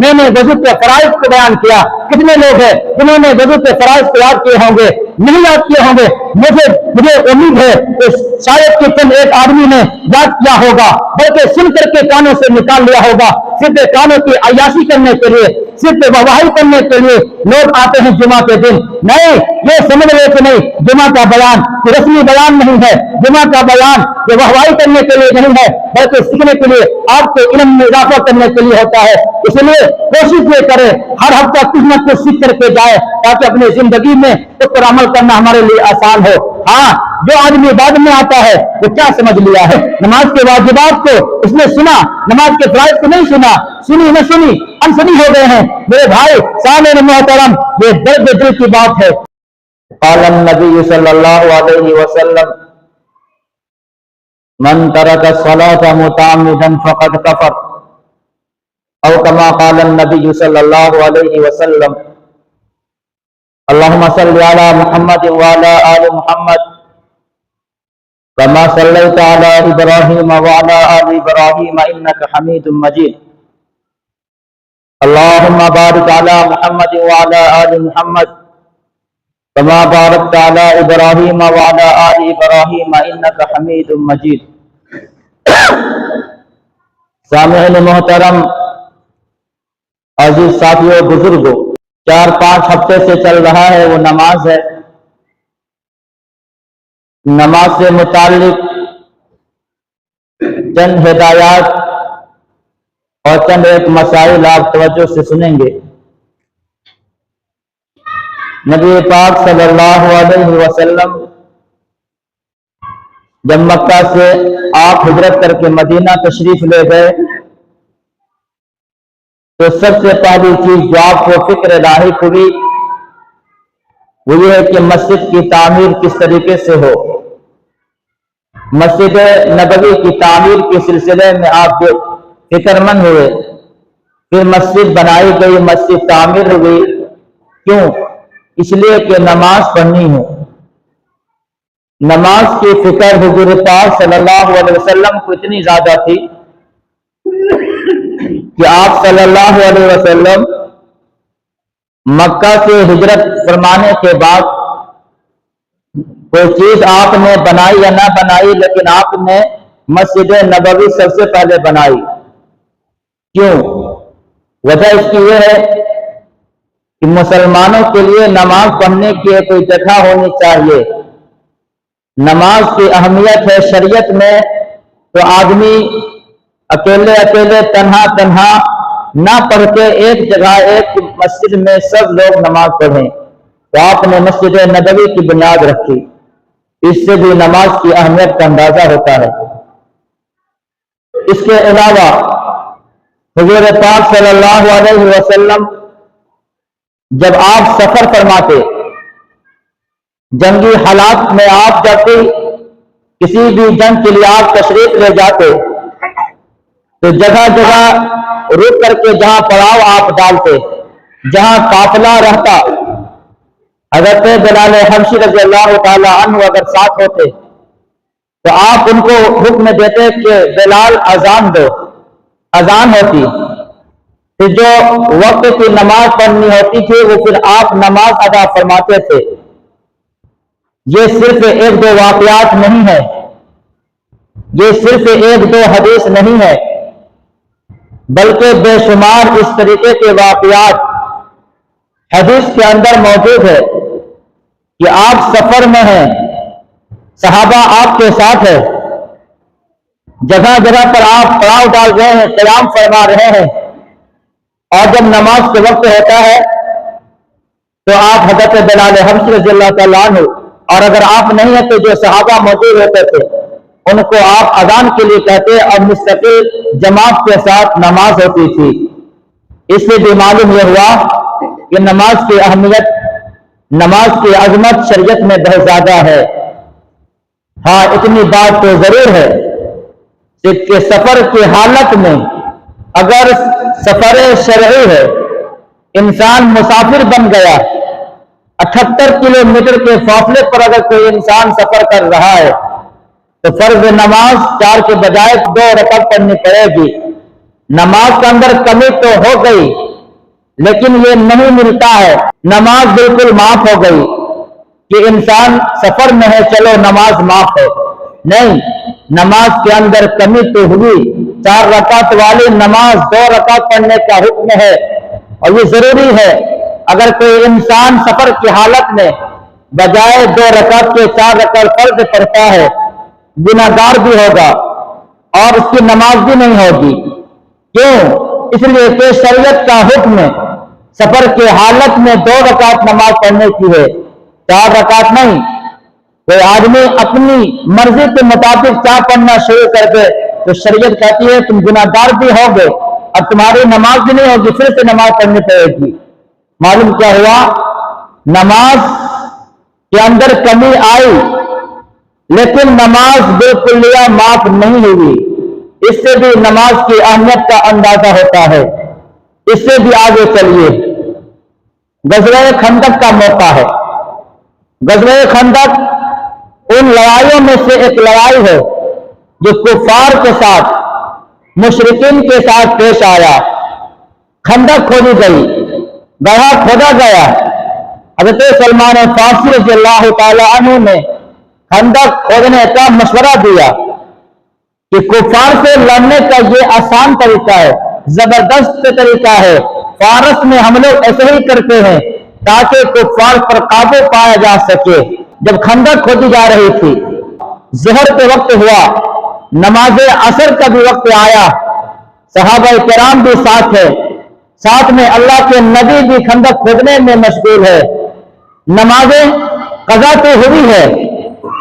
میں نے وضو کے فرائض کو بیان کیا. کتنے لوگ ہیں جنہوں نے وضو کے فرائض کو یاد کیے ہوں گے؟ نہیں یاد کیے ہوں گے. مجھے امید ہے کہ شاید کہ چند ایک آدمی نے یاد کیا ہوگا، بلکہ سن کر کے کانوں سے نکال لیا ہوگا. صرف کانوں کی عیاشی کرنے کے لیے، صرف وواہی کرنے کے لیے لوگ آتے ہیں جمعہ کے دن. نہیں، یہ سمجھ لے کہ نہیں، جمعہ کا بیان کوئی رسمی بیان نہیں ہے. جمعہ کا بیان یہ وہوائی کرنے کے لیے نہیں ہے، بلکہ سیکھنے کے لیے، آپ کے علم میں اضافہ کرنے کے لیے ہوتا ہے. اس لیے کوشش یہ کرے ہر ہفتہ کچھ نہ کچھ سیکھ کر کے جائے، تاکہ اپنی زندگی میں اس پر عمل کرنا ہمارے لیے آسان ہو. ہاں، جو آدمی بعد میں آتا ہے وہ کیا سمجھ لیا ہے؟ نماز کے واجبات کو اس نے سنا، نماز کے فرائض کو نہیں سنا، سنی نہ سنی انسنی ہو گئے ہیں. میرے بھائی سامعین محترم، یہ درد دل کی بات ہے. قال النبی صلی اللہ علیہ وسلم من ترک الصلاة متعمدا فقد کفر، او کما قال النبی صلی اللہ علیہ وسلم. اللہم صلی علی محمد وعلی آل محمد کما صلیت علی ابراہیم وعلی آل ابراہیم انک حمید مجید. اللہم بارک علی محمد وعلی آل محمد کما بارکت علی ابراہیم وعلی آل ابراہیم انک حمید مجید. سامعین محترم، عزیز ساتھیوں، بزرگوں، 4-5 ہفتے سے چل رہا ہے وہ نماز ہے. نماز سے متعلق چند ہدایات اور چند ایک مسائل آپ توجہ سے سنیں گے. نبی پاک صلی اللہ علیہ وسلم جب مکہ سے آپ ہجرت کر کے مدینہ تشریف لے گئے تو سب سے پہلی چیز جو آپ کو فکر لاحق ہوئی وہ یہ ہے کہ مسجد کی تعمیر کس طریقے سے ہو. مسجد نبوی کی تعمیر کے سلسلے میں آپ فکر مند ہوئے. پھر مسجد بنائی گئی، مسجد تعمیر ہوئی. کیوں؟ اس لیے کہ نماز پڑھنی ہو. نماز کی فکر حضور پاک صلی اللہ علیہ وسلم کو اتنی زیادہ تھی کہ آپ صلی اللہ علیہ وسلم مکہ سے ہجرت فرمانے کے بعد کوئی چیز آپ نے بنائی یا نہ بنائی، لیکن آپ نے مسجد نبوی سب سے پہلے بنائی. کیوں؟ وجہ اس کی یہ ہے کہ مسلمانوں کے لیے نماز پڑھنے کی کوئی جگہ ہونی چاہیے. نماز کی اہمیت ہے شریعت میں، تو آدمی اکیلے اکیلے تنہا نہ پڑھ کے ایک جگہ ایک مسجد میں سب لوگ نماز پڑھیں. تو آپ نے مسجد نبوی کی بنیاد رکھی. اس سے بھی نماز کی اہمیت کا اندازہ ہوتا ہے. اس کے علاوہ حضور پاک صلی اللہ علیہ وسلم جب آپ سفر فرماتے، جنگی حالات میں آپ جب کسی بھی جنگ کے لیے آپ تشریف لے جاتے تو جگہ جگہ رک کر کے جہاں پڑاؤ آپ ڈالتے، جہاں قافلہ رہتا، حضرت بلال حبشی رضی اللہ تعالی عنہ اگر ساتھ ہوتے تو آپ ان کو حکم دیتے کہ بلال اذان دو. اذان ہوتی، پھر جو وقت کی نماز پڑھنی ہوتی تھی وہ پھر آپ نماز ادا فرماتے تھے. یہ صرف 1-2 واقعات نہیں ہے، یہ صرف 1-2 حدیث نہیں ہے، بلکہ بے شمار اس طریقے کے واقعات حدیث کے اندر موجود ہے کہ آپ سفر میں ہیں، صحابہ آپ کے ساتھ ہے، جگہ جگہ پر آپ پڑاؤ ڈال رہے ہیں، قیام فرما رہے ہیں، اور جب نماز کے وقت ہوتا ہے تو آپ حضرت بلال حبشی رضی اللہ تعالیٰ عنہ، اور اگر آپ نہیں ہیں تو جو صحابہ موجود ہوتے تھے ان کو آپ اذان کے لیے کہتے اور مستقل جماعت کے ساتھ نماز ہوتی تھی. اس سے بھی معلوم یہ ہوا کہ نماز کی اہمیت، نماز کی عظمت شریعت میں بہت زیادہ ہے. ہاں، اتنی بات تو ضرور ہے کہ سفر کی حالت میں اگر سفر شرعی ہے، انسان مسافر بن گیا، 78 کلومیٹر کے فاصلے پر اگر کوئی انسان سفر کر رہا ہے تو فرض نماز 4 کے بجائے 2 رکعت پڑھنی پڑے گی. نماز کے اندر کمی تو ہو گئی، لیکن یہ نہیں ملتا ہے۔ نماز بالکل معاف ہو گئی کہ انسان سفر میں ہے چلو نماز معاف ہے، نہیں، نماز کے اندر کمی تو ہوئی۔ 4 رکعت والی نماز 2 رکعت پڑھنے کا حکم ہے، اور یہ ضروری ہے۔ اگر کوئی انسان سفر کی حالت میں بجائے 2 رکعت کے 4 رکعت فرض پڑھتا ہے، گناہگار بھی ہوگا اور اس کی نماز بھی نہیں ہوگی۔ کیوں؟ اس لیے کہ شریعت کا حکم سفر کے حالت میں 2 رکعت نماز پڑھنے کی ہے، 4 رکعت نہیں۔ کوئی آدمی اپنی مرضی کے مطابق چاہ پڑھنا شروع کر دے تو شریعت کہتی ہے تم گناہگار بھی ہوگے اور تمہاری نماز بھی نہیں ہوگی، پھر سے نماز پڑھنی پڑے گی۔ معلوم کیا ہوا؟ نماز کے اندر کمی آئی لیکن نماز بالکلیہ معاف نہیں ہوئی۔ اس سے بھی نماز کی اہمیت کا اندازہ ہوتا ہے۔ اس سے بھی آگے چلیے، غزوہ خندق کا موقع ہے۔ غزوہ خندق ان لڑائیوں میں سے ایک لڑائی ہے جو کفار کے ساتھ، مشرکین کے ساتھ پیش آیا۔ خندق کھودی گئی، گڑھا کھودا گیا۔ حضرت سلمان فارسی رضی اللہ تعالی عنہ نے خندق کھودنے کا مشورہ دیا کہ کفار سے لڑنے کا یہ آسان طریقہ ہے، زبردست طریقہ ہے۔ فارس میں ہم لوگ ایسے ہی کرتے ہیں تاکہ کفار پر قابو پایا جا سکے۔ جب خندق کھودی جا رہی تھی، ظہر کے وقت ہوا، نماز عصر کا بھی وقت آیا، صحابہ کرام بھی ساتھ ہے، ساتھ میں اللہ کے نبی بھی خندق کھودنے میں مشغول ہے۔ نمازیں قضا تو ہوئی ہے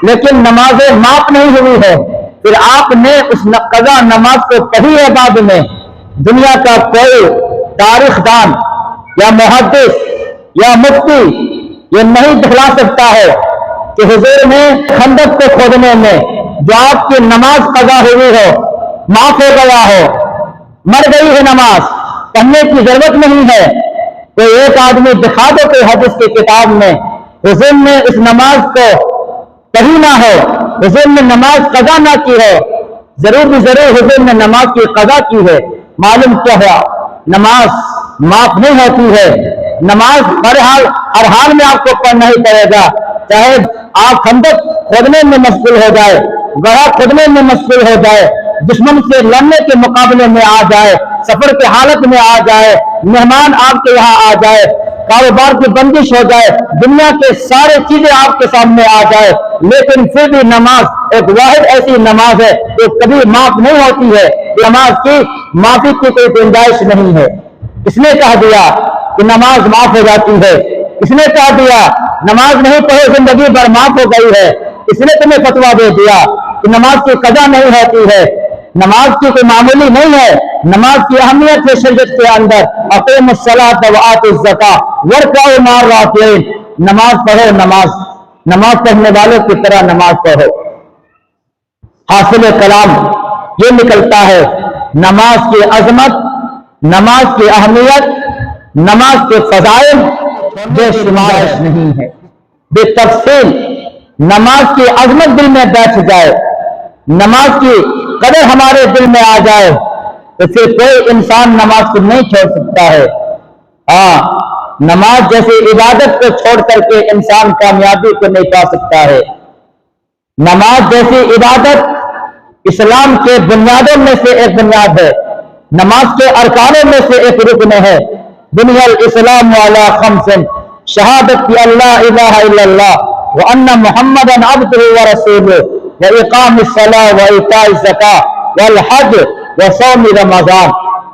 لیکن نمازیں معاف نہیں ہوئی ہے۔ پھر آپ نے اس قضا نماز کو پڑھی ہے بعد میں۔ دنیا کا کوئی تاریخ دان یا محدث یا مفتی یہ نہیں دکھلا سکتا ہے کہ حضور نے خندق کو کھودنے میں جو آپ کی نماز قضا ہوئی ہو، معاف ہو گیا ہو، مر گئی ہے نماز، پڑھنے کی ضرورت نہیں ہے، تو ایک آدمی دکھا دو کہ حدیث کی کتاب میں حضور نے اس نماز کو پڑھی نہ ہو، حضور نے نماز قضا نہ کی ہو۔ ضرور بھی ضرور حضور نے نماز کی قضا کی ہے۔ معلوم کیا ہوا؟ نماز معاف نہیں ہوتی ہے۔ نماز ہر حال میں آپ کو پڑھنا ہی پڑے گا، چاہے آپ خندق کھودنے میں مشغول ہو جائے، گڑھا کھودنے میں مشغول ہو جائے، دشمن سے لڑنے کے مقابلے میں آ جائے، سفر کے حالت میں آ جائے، مہمان آپ کے یہاں آ جائے، کاروبار کی بندش ہو جائے، دنیا کے سارے چیزیں آپ کے سامنے آ جائے، لیکن پھر بھی نماز ایک واحد ایسی نماز ہے جو کبھی معاف نہیں ہوتی ہے۔ نماز کی معافی کی کوئی گنجائش نہیں ہے۔ اس نے کہہ دیا کہ نماز معاف ہو جاتی ہے، اس نے کہہ دیا نماز نہیں پڑھے زندگی بھر معاف ہو گئی ہے، اس نے تمہیں فتویٰ دے دیا کہ نماز کی قضا نہیں ہوتی ہے۔ نماز کی کوئی معمولی نہیں ہے، نماز کی اہمیت ہے شریعت کے اندر۔ اقیموا الصلاۃ وآتوا الزکاۃ وارکعوا مع الراکعین۔ نماز پڑھو، نماز پڑھنے والوں کی طرح نماز پڑھو۔ حاصل کلام یہ نکلتا ہے نماز کی عظمت، نماز کی اہمیت، نماز کے فضائل بے شمار نہیں ہے۔ بے تفصیل نماز کی عظمت دل میں بیٹھ جائے، نماز کی قدر ہمارے دل میں آ جائے تو پھر کوئی انسان نماز کو نہیں چھوڑ سکتا ہے۔ ہاں، نماز جیسی عبادت کو چھوڑ کر کے انسان کامیابی کو نہیں پا سکتا ہے۔ نماز جیسی عبادت اسلام کے بنیادوں میں سے ایک بنیاد ہے، نماز کے ارکانوں میں سے ایک رکن ہے۔ بنی الاسلام علی خمس، شہادت کی اللہ الہ الا اللہ وان محمدا عبدہ ورسولہ واقام الصلاۃ وایتاء الزکاۃ والحج وصوم رمضان۔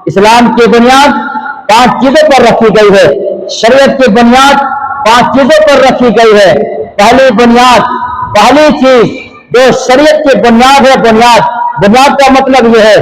اسلام کی بنیاد 5 چیزوں پر رکھی گئی ہے، شریعت کی بنیاد 5 چیزوں پر رکھی گئی ہے۔ پہلی بنیاد، پہلی چیز جو شریعت کی بنیاد ہے، بنیاد کا مطلب یہ ہے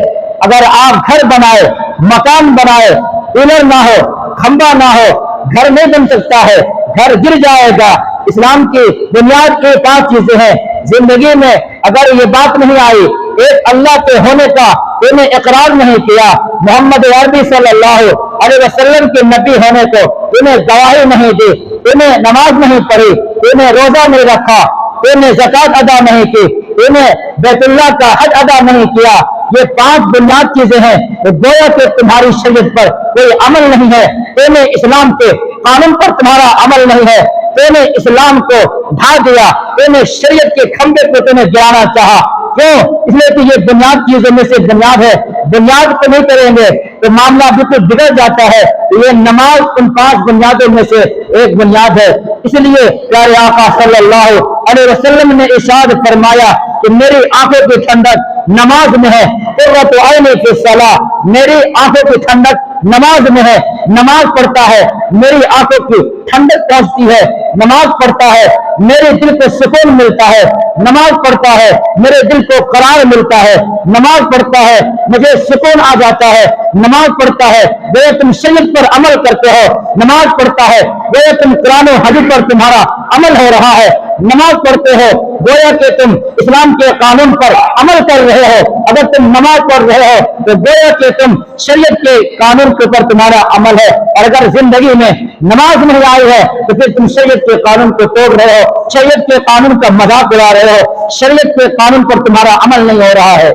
اگر آپ گھر بنائے، مکان بنائے، پلر نہ ہو، کھمبا نہ ہو، گھر نہیں بن سکتا ہے، گھر گر جائے گا۔ اسلام کی بنیاد کی 5 چیزیں ہیں۔ زندگی میں اگر یہ بات نہیں آئی، ایک اللہ کے ہونے کا انہیں اقرار نہیں کیا، محمد عربی صلی اللہ علیہ وسلم کے نبی ہونے کو انہیں گواہی نہیں دی، انہیں نماز نہیں پڑھی، انہیں روزہ نہیں رکھا، انہیں زکوٰۃ ادا نہیں کی، انہیں بیت اللہ کا حج ادا نہیں کیا، یہ 5 بنیاد چیزیں ہیں، تو گویا کہ تمہاری شریعت پر کوئی عمل نہیں ہے، تمہیں اسلام کے قانون پر تمہارا عمل نہیں ہے، تم نے اسلام کو ڈھا دیا، تم نے شریعت کے کھمبے کو تمہیں گرانا چاہا۔ کیوں؟ اس لیے کہ یہ بنیاد چیزوں میں سے بنیاد ہے، بنیاد کو نہیں کریں گے تو معاملہ بالکل بگڑ جاتا ہے۔ یہ نماز ان 5 بنیادوں میں سے ایک بنیاد ہے۔ اس لیے پیارے آقا صلی اللہ علیہ وسلم نے ارشاد فرمایا کہ میری آنکھوں کی ٹھنڈک نماز میں ہے، قرۃ عین فی الصلاۃ، میری آنکھوں کی ٹھنڈک نماز میں ہے، نماز پڑھتا ہے میری آنکھوں کی ٹھنڈک پہنچتی ہے، نماز پڑھتا ہے میرے دل کو سکون ملتا ہے، نماز پڑھتا ہے میرے دل کو قرار ملتا ہے، نماز پڑھتا ہے مجھے سکون آ جاتا ہے، نماز پڑھتا ہے وہ تم شریعت پر عمل کرتے ہو، نماز پڑھتا ہے وہ تم قرآن و حدیث پر تمہارا عمل ہو رہا ہے، نماز پڑھتے ہو گویا کہ تم اسلام کے قانون پر عمل کر رہے ہو، اگر تم نماز پڑھ رہے ہو تو گویا کہ تم شریعت کے قانون کے اوپر تمہارا عمل ہے، اور اگر زندگی میں نماز نہیں آئی ہے تو پھر تم شریعت کے قانون کو توڑ رہے ہو، شریعت کے قانون کا مذاق اڑا رہے ہو، شریعت کے قانون پر تمہارا عمل نہیں ہو رہا ہے۔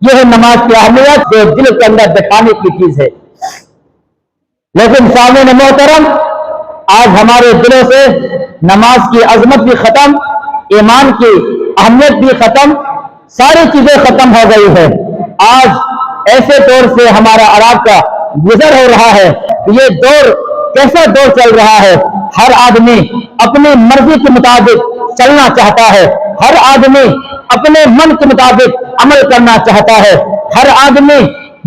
یہ ہے نماز کی اہمیت جو دل کے اندر دکھانے کی چیز ہے۔ لیکن سامعین محترم، آج ہمارے دلوں سے نماز کی عظمت بھی ختم، ایمان کی اہمیت بھی ختم، ساری چیزیں ختم ہو گئی ہے۔ آج ایسے دور سے ہمارا عرب کا گزر ہو رہا ہے، یہ دور کیسا دور چل رہا ہے؟ ہر آدمی اپنی مرضی کے مطابق چلنا چاہتا ہے، ہر آدمی اپنے من کے مطابق عمل کرنا چاہتا ہے، ہر آدمی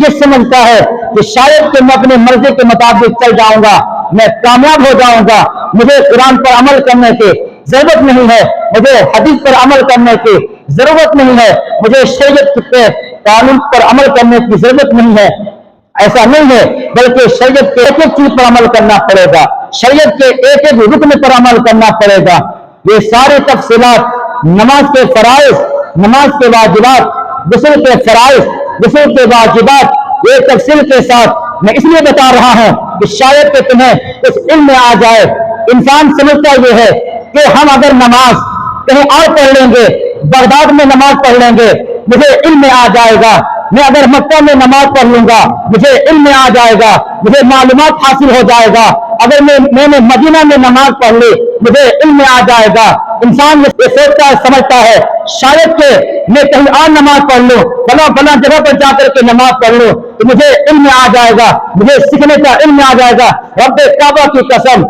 یہ سمجھتا ہے کہ شاید کہ میں اپنی مرضی کے مطابق چل جاؤں گا میں کامیاب ہو جاؤں گا، مجھے قرآن پر عمل کرنے کی ضرورت نہیں ہے، مجھے حدیث پر عمل کرنے کی ضرورت نہیں ہے، مجھے شریعت کے قانون پر عمل کرنے کی ضرورت نہیں ہے۔ ایسا نہیں ہے، بلکہ شریعت کے ایک ایک چیز پر عمل کرنا پڑے گا، شریعت کے ایک ایک رکن پر عمل کرنا پڑے گا۔ یہ ساری تفصیلات نماز کے فرائض، نماز کے واجبات، غسل کے فرائض، غسل کے واجبات، یہ تفصیل کے ساتھ میں اس لیے بتا رہا ہوں کہ شاید کہ تمہیں کچھ علم میں آ جائے۔ انسان سمجھتا یہ ہے کہ ہم اگر نماز کہیں اور پڑھ لیں گے، بغداد میں نماز پڑھ لیں گے، مجھے علم میں آ جائے گا، میں اگر مکہ میں نماز پڑھ لوں گا مجھے علم میں آ جائے گا، مجھے معلومات حاصل ہو جائے گا، اگر میں نے مدینہ میں نماز پڑھ لی مجھے علم میں آ جائے گا۔ انسان یہ سوچتا ہے، سمجھتا ہے شاید کہ میں کہیں اور نماز پڑھ لوں، فلاں جگہ پر جا کر کے نماز پڑھ لوں تو مجھے علم میں آ جائے گا، مجھے سیکھنے کا علم میں آ جائے گا۔ رب کعبہ کی قسم،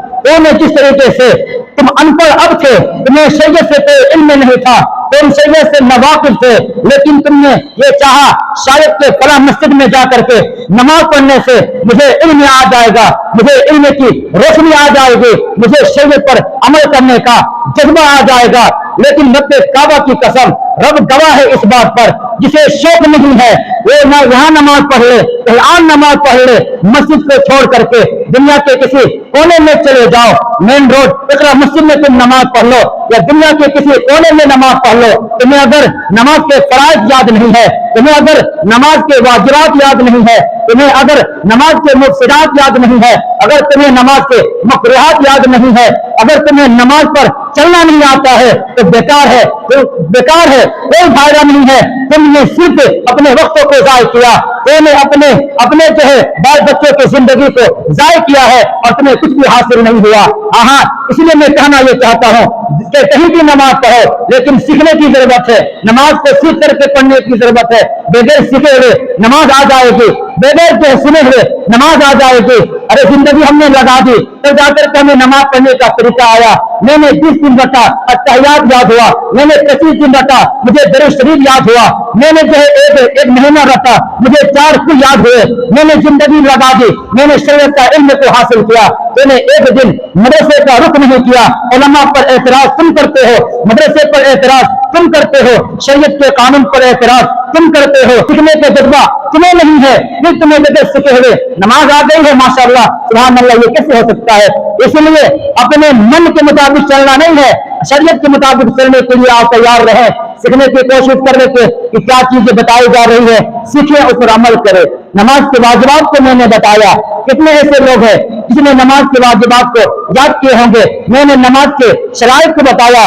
جس طریقے سے تم ان پڑھ اب تھے، تمہیں شریعت سے کوئی علم نہیں تھا، تم شریعت سے ناواقف تھے، لیکن تم نے یہ چاہا شاید کہ فلاں مسجد میں جا کر کے نماز پڑھنے سے مجھے علم آ جائے گا، مجھے علم کی روشنی آ جائے گی، مجھے شریعت پر عمل کرنے کا جذبہ آ جائے گا۔ لیکن رب کعبہ کی قسم، رب گواہ ہے اس بات پر، جسے شوق نہیں ہے وہ نہ یہاں نماز پڑھ لے، قرآن نماز پڑھ لے، مسجد کو چھوڑ کر کے دنیا کے کسی کونے میں چلے جاؤ، مین روڈ اقرا مسجد میں تم نماز پڑھ لو یا دنیا کے کسی کونے میں نماز پڑھ لو، تمہیں اگر نماز کے فرائض یاد نہیں ہے، تمہیں اگر نماز کے واجبات یاد نہیں ہے، تمہیں اگر نماز کے مفسدات یاد نہیں ہے، اگر تمہیں نماز کے مکروہات یاد نہیں ہے، اگر تمہیں نماز پر چلنا نہیں آتا ہے تو بیکار ہے، بیکار ہے، کوئی فائدہ نہیں ہے۔ تم نے صرف اپنے وقتوں کو ضائع کیا، تم نے اپنے جو ہے بال بچوں کی زندگی کو ضائع کیا ہے اور تمہیں کچھ بھی حاصل نہیں ہوا۔ ہاں، اس لیے میں کہنا یہ چاہتا ہوں کہ کہیں بھی نماز پڑھو لیکن سیکھنے کی ضرورت ہے، نماز کو سیکھ کر کے پڑھنے کی ضرورت ہے۔ بغیر سیکھے ہوئے نماز آ جائے گی، بغیر جو سنے ہوئے نماز آ جائے گی۔ ارے زندگی ہم نے لگا دی تو جا کر کے ہمیں نماز پڑھنے کا طریقہ آیا، میں نے 20 دن رکھا اتحیات یاد ہوا، میں نے 25 دن رکھا مجھے درود شریف یاد ہوا، میں نے جو ہے ایک مہینہ رکھا مجھے 4 کل یاد ہوئے، میں نے زندگی لگا دی، میں نے شریعت کا علم کو حاصل کیا۔ میں نے ایک دن مدرسے کا رخ نہیں کیا، علماء پر اعتراض تم کرتے ہو، مدرسے پر اعتراض تم کرتے ہو، شریعت کے قانون پر اعتراض تم کرتے ہو، سیکھنے کا جذبہ تمہیں نہیں ہے، پھر تمہیں بغیر سیکھے ہوئے نماز آ گئی ہے، ماشاءاللہ سبحان اللہ، یہ کیسے ہو سکتا ہے؟ اس لیے اپنے من کے مطابق چلنا نہیں ہے، شریعت کے مطابق چلنے کے لیے آپ تیار رہیں، سیکھنے کی کوشش کرنے کے کہ کیا چیزیں بتائی جا رہی ہے سیکھیں، اس پر عمل کرے۔ نماز کے واجبات کو میں نے بتایا، کتنے ایسے لوگ ہیں جس نے نماز کے واجبات کو یاد کیے ہوں گے، میں نے نماز کے شرائط کو بتایا،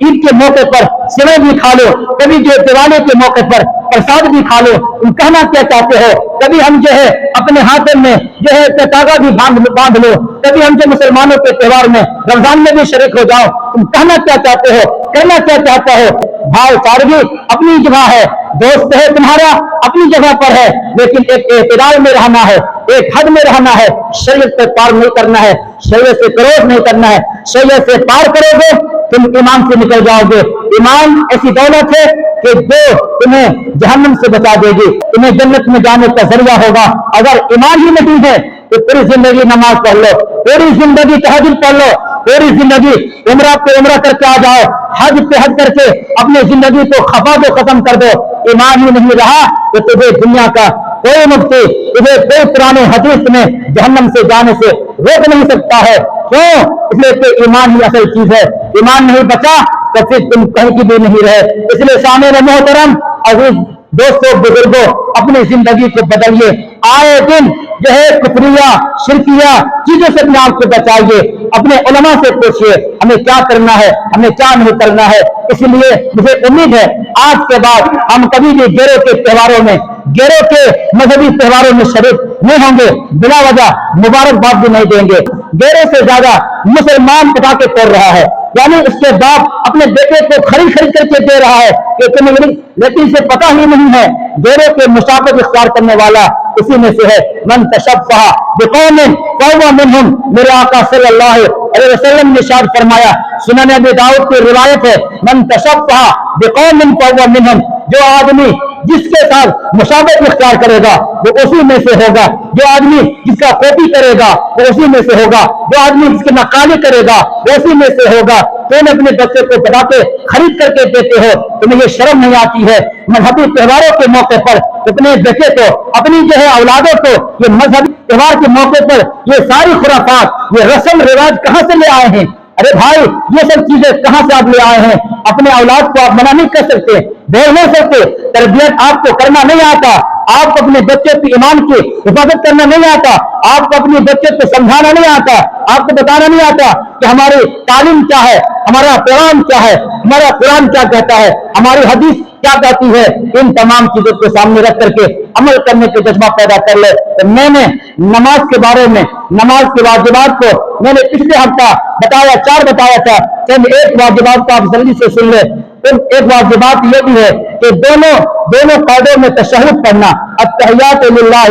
عید کے موقع پر سوئیں بھی کھا لو، کبھی جو دیوالی کے موقع پر پرساد بھی کھا لو، تم کہنا کیا چاہتے ہو؟ کبھی ہم جو ہے اپنے ہاتھ میں جو ہے تاگا بھی باندھ لو، کبھی ہم جو مسلمانوں کے تہوار میں رمضان میں بھی شریک ہو جاؤ، تم کہنا کیا چاہتے ہو؟ کہنا کیا چاہتا ہو؟ بھائی چارگی اپنی جگہ ہے، دوست ہے تمہارا اپنی جگہ پر ہے، لیکن ایک اعتدال میں رہنا ہے، ایک حد میں رہنا ہے، شریعت سے پار نہیں کرنا ہے، شریعت سے کروس نہیں کرنا ہے۔ شریعت سے پار کرو گے تم ایمان سے نکل جاؤ گے۔ ایمان ایسی دولت ہے کہ جو تمہیں جہنم سے بچا دے گی، تمہیں جنت میں جانے کا ذریعہ ہوگا۔ اگر ایمان ہی نہیں ہے تو پوری زندگی نماز پڑھ لو، پوری زندگی تہجد پڑھ لو، پوری زندگی عمرہ پہ عمرہ کر کے آ جاؤ، حج پہ حج کر کے اپنی زندگی کو خفا کو ختم کر دو، ایمان ہی نہیں رہا تو تجھے دنیا کا کوئی مفتی، تجھے کوئی پرانے حدیث میں جہنم سے جانے سے روک نہیں سکتا ہے۔ کیوں؟ اس لیے کہ ایمان ہی اصل چیز ہے۔ ایمان نہیں بچا تو پھر تم کہیں کی بھی نہیں رہے۔ اس لیے سامعین محترم، عزیز دوستوں، بزرگوں، اپنی زندگی کو بدلیے۔ آئے دن جو ہے کفریہ شرکیہ چیزوں سے اپنے آپ کو بچائیے، اپنے علماء سے پوچھیے ہمیں کیا کرنا ہے، ہمیں کیا نہیں کرنا ہے۔ اس لیے مجھے امید ہے آج کے بعد ہم کبھی بھی گیروں کے تہواروں میں، گیروں کے مذہبی تہواروں میں شریک نہیں ہوں گے، بلا وجہ مبارکباد بھی نہیں دیں گے۔ گیرے سے زیادہ مسلمان پٹاخے پھوڑ رہا ہے، یعنی اس کے باپ اپنے بیٹے کو خرید کر کے دے رہا ہے کہ تمہیں، لیکن اسے پتہ ہی نہیں ہے گیروں کے مشابہت اختیار کرنے والا اسی میں سے ہے۔ من تشبہ بقوم فہو منہم، میرے آقا صلی اللہ علیہ وسلم نے ارشاد فرمایا، سنن ابی داؤد کی روایت ہے، من تشبہ بقوم فہو منہم، جو آدمی جس کے ساتھ مشابہت اختیار کرے گا وہ اسی میں سے ہوگا، جو آدمی جس کا کاپی کرے گا وہ اسی میں سے ہوگا، جو آدمی جس کی نقالی کرے گا وہ اسی میں سے ہوگا۔ تم اپنے بچے کو پٹاخے خرید کر کے دیتے ہو، تمہیں یہ شرم نہیں آتی ہے مذہبی تہواروں کے موقع پر اپنے بیٹے کو، اپنی جو ہے اولادوں کو یہ مذہبی تہوار کے موقع پر یہ ساری خرافات، یہ رسم رواج کہاں سے لے آئے ہیں؟ ارے بھائی یہ سب چیزیں کہاں سے آپ لے آئے ہیں؟ اپنے اولاد کو آپ منع نہیں کر سکتے، بول نہیں سکتے، تربیت آپ کو کرنا نہیں آتا، آپ کو اپنے بچے کی ایمان کی حفاظت کرنا نہیں آتا، آپ کو اپنے بچے کو سمجھانا نہیں آتا، آپ کو بتانا نہیں آتا کہ ہماری تعلیم کیا ہے، ہمارا قرآن کیا ہے، ہمارا قرآن کیا کہتا ہے، ہماری حدیث کیا کہتی ہے۔ ان تمام چیزوں کو سامنے رکھ کر کے عمل کرنے کے جذبہ پیدا کر لے۔ تو میں نے نماز کے بارے میں، نماز کے واجبات کو میں نے پچھلے ہفتہ بتایا، 4 بتایا تھا، چند ایک واجبات کو آپ جلدی سے سن لیں۔ ایک واجبات یہ بھی ہے کہ دونوں قاعدوں میں تشہد پڑھنا، التحیات للہ،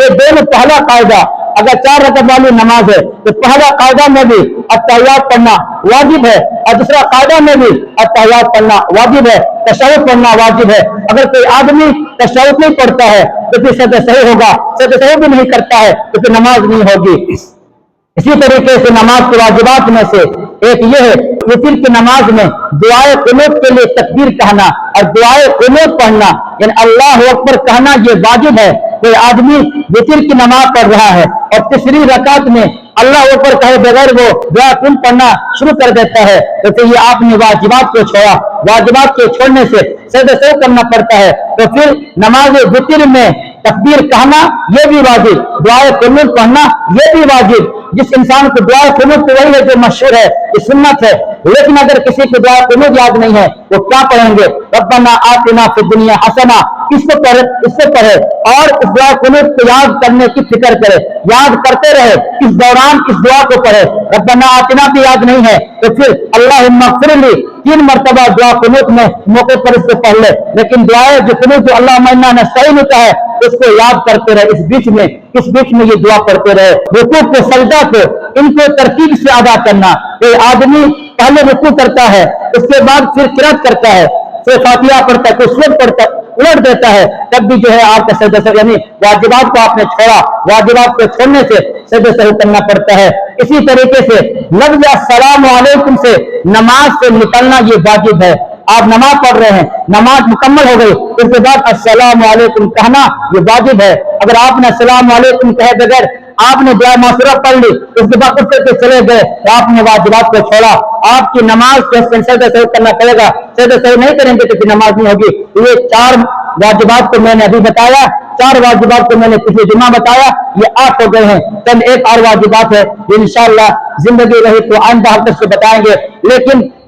یہ دونوں پہلا قاعدہ، اگر 4 رکعت والی نماز ہے تو پہلا قاعدہ میں بھی التحیات پڑھنا واجب ہے، اور دوسرا قاعدہ میں بھی التحیات پڑھنا واجب ہے، تشہد پڑھنا واجب ہے۔ اگر کوئی آدمی تشہد نہیں پڑھتا ہے تو پھر سجدہ صحیح ہوگا، سجدہ صحیح بھی نہیں کرتا ہے تو پھر نماز نہیں ہوگی۔ اسی طریقے سے نماز کے واجبات میں سے ایک یہ ہے، وتر کی نماز میں دعائے قنوت کے لیے تکبیر کہنا اور دعائے قنوت پڑھنا، یعنی اللہ اکبر کہنا یہ واجب ہے۔ کوئی آدمی وتر کی نماز پڑھ رہا ہے اور تیسری رکعت میں اللہ اکبر کہے بغیر وہ دعا قنوت پڑھنا شروع کر دیتا ہے تو پھر یہ آپ نے واجبات کو چھوڑا، واجبات کے چھوڑنے سے سجدہ سہو کرنا پڑتا ہے، تو پھر نماز وتر میں تکبیر کہنا یہ بھی واجب، دعائے قنوت پڑھنا یہ بھی واجب۔ جس انسان کو دعائے قنوت تو وہی ہے جو مشہور ہے، یہ سنت ہے، لیکن اگر کسی کو دعائے قنوت یاد نہیں ہے وہ کیا پڑھیں گے؟ ربنا آتنا فی الدنیا حسنہ، اس سے پڑھے اور اس دعائے قنوت کو یاد کرنے کی فکر کرے، یاد کرتے رہے، اس دوران اس دعا کو پڑھے۔ ربنا آتنا بھی یاد نہیں ہے تو پھر اللہم اغفر لی 3 مرتبہ دعا قنوت میں موقع پر اس کو پڑھ لے، لیکن دعائے جو قنوت جو اللہم انا نستعینک ہے اس کو یاد کرتے رہے، اس بیچ میں یہ دعا پڑھتے رہے۔ رکوع کو، سجدہ کو، ان کو ترتیب سے ادا کرنا۔ کوئی آدمی پہلے رکوع کرتا ہے، اس کے بعد پھر قرات کرتا ہے، پھر فاتحہ پڑھتا ہے، کوئی سورت پڑھتا ہے، الٹ دیتا ہے، تب بھی جو ہے آپ کا سجدہ سہو، یعنی واجبات کو آپ نے چھوڑا، واجبات کو چھوڑنے سے سجدہ سہو کرنا پڑتا ہے۔ اسی طریقے سے لفظ السلام علیکم سے نماز سے نکلنا یہ واجب ہے۔ آپ نماز پڑھ رہے ہیں، نماز مکمل ہو گئی، اس کے بعد السلام علیکم کہنا یہ واجب ہے۔ اگر آپ نے السلام علیکم کہے بغیر آپ نے دعا معصورہ پڑھ لی، اس کے بعد اٹھ کر کے چلے گئے تو آپ نے واجبات کو چھوڑا، آپ کی نماز کو سجدہ سہو کرنا پڑے گا، سجدہ سہو نہیں کریں گے تو پھر نماز نہیں ہوگی۔ یہ 4 واجبات کو میں نے ابھی بتایا، 4 واجبات کو میں نے پچھلے جمعہ بتایا، یہ 8 ہو گئے ہیں۔ چند ایک اور واجبات ہے جو انشاءاللہ زندگی رہی تو آئندہ ہفتے سے بتائیں گے، لیکن